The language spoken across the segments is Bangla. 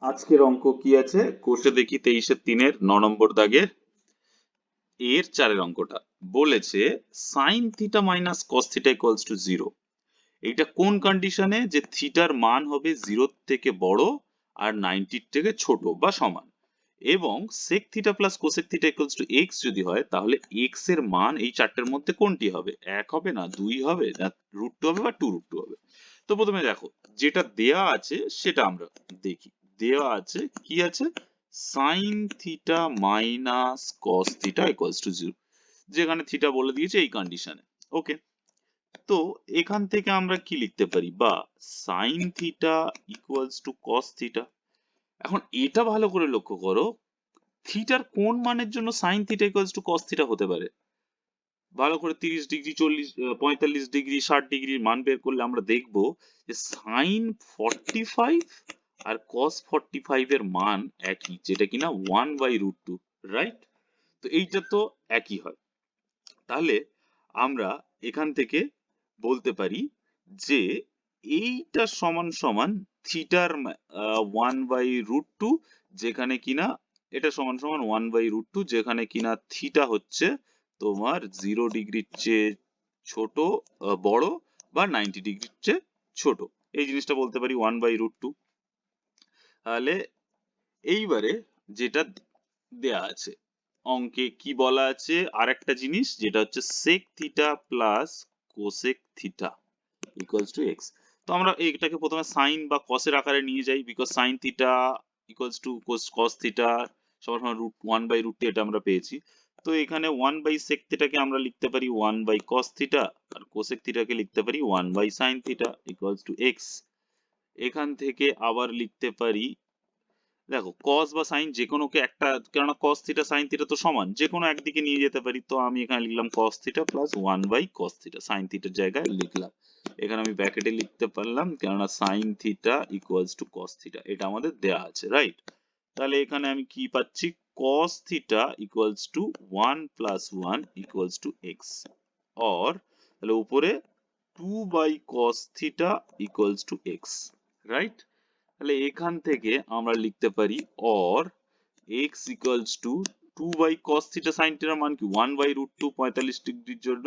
আজকের অঙ্ক কি আছে কোষে দেখি 23-3 নম্বর দাগের এর 4 অঙ্কটা বলেছে sin theta minus cos theta equals to 0। এইটা কোন কন্ডিশনে যে থিটার মান হবে 0 থেকে বড় আর 90 থেকে ছোট বা সমান, এবং sec theta plus cosec theta equals to x যদি হয় তাহলে x এর মান এই চারটের মধ্যে কোনটি হবে? 1 হবে না 2 হবে না √2 হবে বা 2√2 হবে। তো প্রথমে দেখো যেটা দেয়া আছে সেটা আমরা দেখি। দেওয়া আছে কি আছে? sin theta minus cos theta equals to 0, যেখানে থিটা বলে দিয়েছে এই কন্ডিশনে। ওকে, তো এখান থেকে আমরা কি লিখতে পারি? বা sin theta equals to cos theta. এখন এটা ভালো করে লক্ষ্য করো, থিটার কোন মানের জন্য sin theta equals to cos theta হতে পারে? ভালো করে 30 ডিগ্রি 40 45 ডিগ্রি 60 ডিগ্রির মান বের করলে আমরা দেখব যে sin 45 আর cos 45 এর মান একই, যেটা কিনা 1/√2, রাইট? তো এইটা তো একই হয়। তাহলে আমরা এখান থেকে বলতে পারি যে এইটা সমান সমান থিটার 1/√2, যেখানে কিনা এটা সমান সমান 1/√2, যেখানে কিনা থিটা হচ্ছে তোমার 0 ডিগ্রির চেয়ে ছোট, বড় বা 90 ডিগ্রির চেয়ে ছোট। এই জিনিসটা বলতে পারি 1/√2। তাহলে এইবারে যেটা দেয়া আছে অঙ্কে কি বলা আছে, আরেকটা জিনিস যেটা হচ্ছে sec theta plus cosec theta equals to x। তো আমরা এইটাকে প্রথমে sin বা cos এর আকারে নিয়ে যাই, because sin theta equals to cos theta সমান সমান √1/√2, এটা আমরা পেয়েছি। তো এখানে 1/sec থিটাকে আমরা লিখতে পারি 1/cos থিটা, আর cosec থিটাকে লিখতে পারি 1/sin theta equals to x। এখান থেকে আবার লিখতে পারি, দেখো cos বা sin যে কোনো কে একটা, কেননা cos থিটা sin থিটা তো সমান, যে কোনো একদিকে নিয়ে যেতে পারি। তো আমি এখানে লিখলাম cos theta plus 1/cos theta, sin থিটার জায়গায় লিখলাম। এখানে আমি ব্র্যাকেটে লিখতে পারলাম কেননা sin theta equals to cos theta, এটা আমাদের দেয়া আছে, রাইট? তাহলে এখানে আমি কি পাচ্ছি? cos theta equals to 1 plus 1 equals to x, or তাহলে উপরে 2/cos theta equals to x, right? তাহলে এখান থেকে আমরা লিখতে পারি or x equals to 2/cos theta sin থিটার মান কি 1/√2 45 ডিগ্রির জন্য,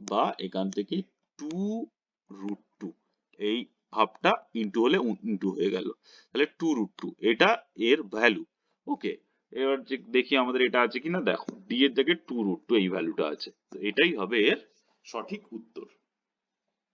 বা এখান থেকে 2√2, এই হাফটা ইনটু হলে ইনটু হয়ে গেল, তাহলে 2√2 এটা এর ভ্যালু। ওকে, এবার যে দেখি আমাদের এটা আছে কিনা। দেখো ডি এর জায়গায় 2√2 এই ভ্যালুটা আছে, তো এটাই হবে এর সঠিক উত্তর।